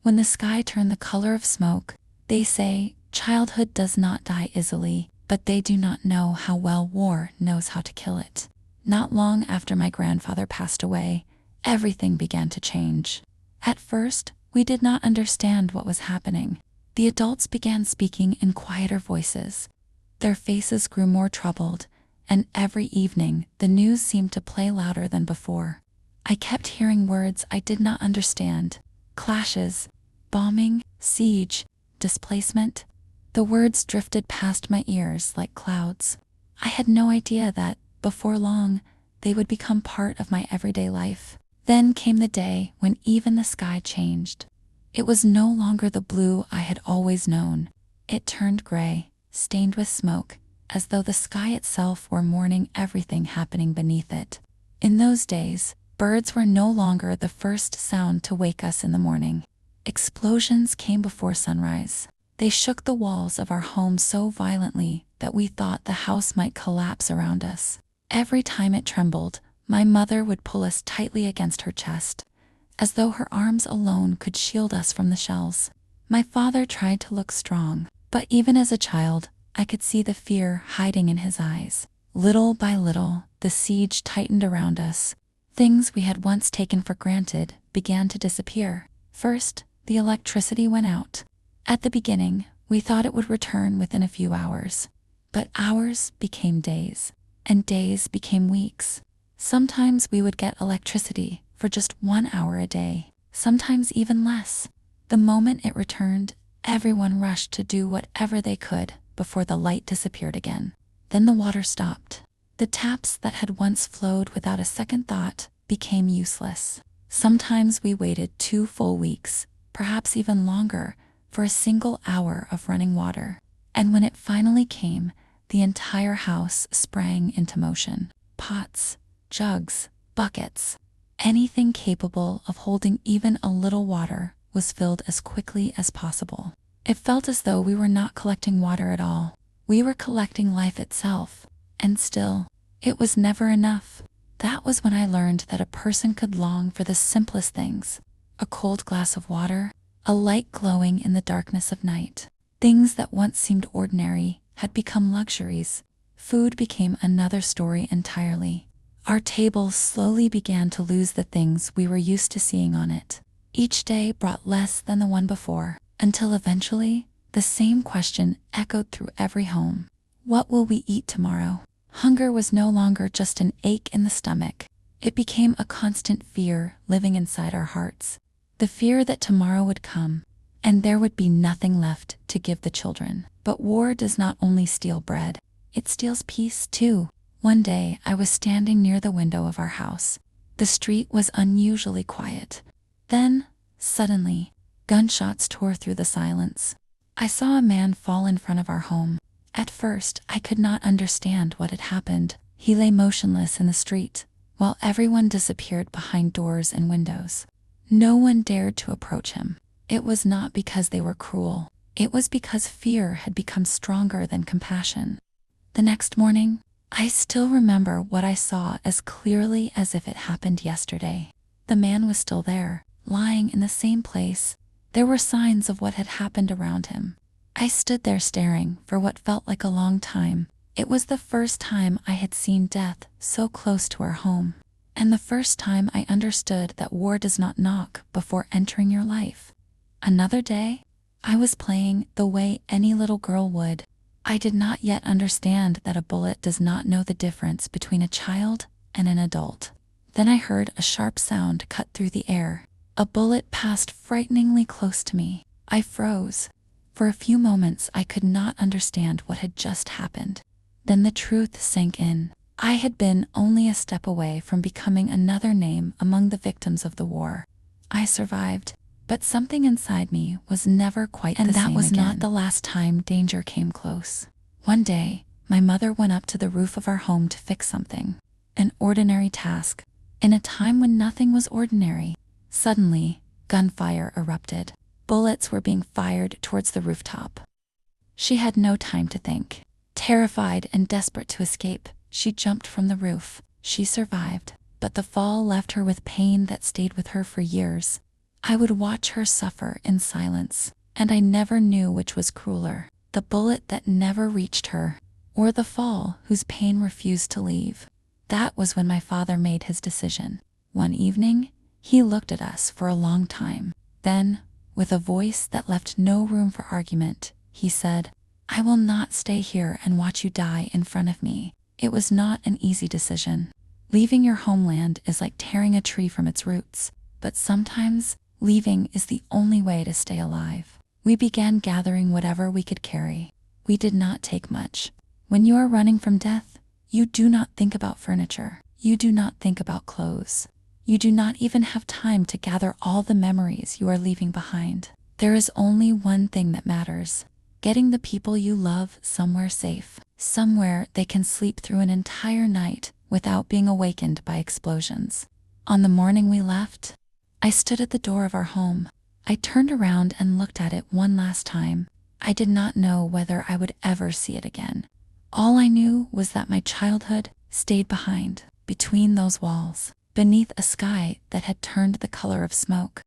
When the sky turned the color of smoke, they say, childhood does not die easily, but they do not know how well war knows how to kill it. Not long after my grandfather passed away, everything began to change. At first, we did not understand what was happening. The adults began speaking in quieter voices. Their faces grew more troubled, and every evening the news seemed to play louder than before. I kept hearing words I did not understand: clashes, bombing, siege, displacement. The words drifted past my ears like clouds. I had no idea that, before long, they would become part of my everyday life. Then came the day when even the sky changed. It was no longer the blue I had always known. It turned gray, stained with smoke, as though the sky itself were mourning everything happening beneath it. In those days, birds were no longer the first sound to wake us in the morning. Explosions came before sunrise. They shook the walls of our home so violently that we thought the house might collapse around us. Every time it trembled, my mother would pull us tightly against her chest, as though her arms alone could shield us from the shells. My father tried to look strong, but even as a child, I could see the fear hiding in his eyes. Little by little, the siege tightened around us. Things we had once taken for granted began to disappear. First, the electricity went out. At the beginning, we thought it would return within a few hours. But hours became days, and days became weeks. Sometimes we would get electricity for just 1 hour a day, sometimes even less. The moment it returned, everyone rushed to do whatever they could before the light disappeared again. Then the water stopped. The taps that had once flowed without a second thought became useless. Sometimes we waited 2 full weeks, perhaps even longer, for a single hour of running water. And when it finally came, the entire house sprang into motion. Pots, jugs, buckets, anything capable of holding even a little water was filled as quickly as possible. It felt as though we were not collecting water at all. We were collecting life itself. And still, it was never enough. That was when I learned that a person could long for the simplest things: a cold glass of water, a light glowing in the darkness of night. Things that once seemed ordinary had become luxuries. Food became another story entirely. Our tables slowly began to lose the things we were used to seeing on it. Each day brought less than the one before, until eventually, the same question echoed through every home: what will we eat tomorrow? Hunger was no longer just an ache in the stomach. It became a constant fear living inside our hearts. The fear that tomorrow would come, and there would be nothing left to give the children. But war does not only steal bread, it steals peace too. One day, I was standing near the window of our house. The street was unusually quiet. Then, suddenly, gunshots tore through the silence. I saw a man fall in front of our home. At first, I could not understand what had happened. He lay motionless in the street, while everyone disappeared behind doors and windows. No one dared to approach him. It was not because they were cruel. It was because fear had become stronger than compassion. The next morning, I still remember what I saw as clearly as if it happened yesterday. The man was still there, lying in the same place. There were signs of what had happened around him. I stood there staring for what felt like a long time. It was the first time I had seen death so close to our home, and the first time I understood that war does not knock before entering your life. Another day, I was playing the way any little girl would. I did not yet understand that a bullet does not know the difference between a child and an adult. Then I heard a sharp sound cut through the air. A bullet passed frighteningly close to me. I froze. For a few moments, I could not understand what had just happened. Then the truth sank in. I had been only a step away from becoming another name among the victims of the war. I survived, but something inside me was never quite the same again. And that was not the last time danger came close. One day, my mother went up to the roof of our home to fix something. An ordinary task. In a time when nothing was ordinary. Suddenly, gunfire erupted. Bullets were being fired towards the rooftop. She had no time to think. Terrified and desperate to escape, she jumped from the roof. She survived, but the fall left her with pain that stayed with her for years. I would watch her suffer in silence, and I never knew which was crueler, the bullet that never reached her, or the fall whose pain refused to leave. That was when my father made his decision. One evening, he looked at us for a long time. Then, with a voice that left no room for argument, he said, "I will not stay here and watch you die in front of me." It was not an easy decision. Leaving your homeland is like tearing a tree from its roots, but sometimes leaving is the only way to stay alive. We began gathering whatever we could carry. We did not take much. When you are running from death, you do not think about furniture. You do not think about clothes. You do not even have time to gather all the memories you are leaving behind. There is only one thing that matters: getting the people you love somewhere safe, somewhere they can sleep through an entire night without being awakened by explosions. On the morning we left, I stood at the door of our home. I turned around and looked at it one last time. I did not know whether I would ever see it again. All I knew was that my childhood stayed behind, between those walls, beneath a sky that had turned the color of smoke.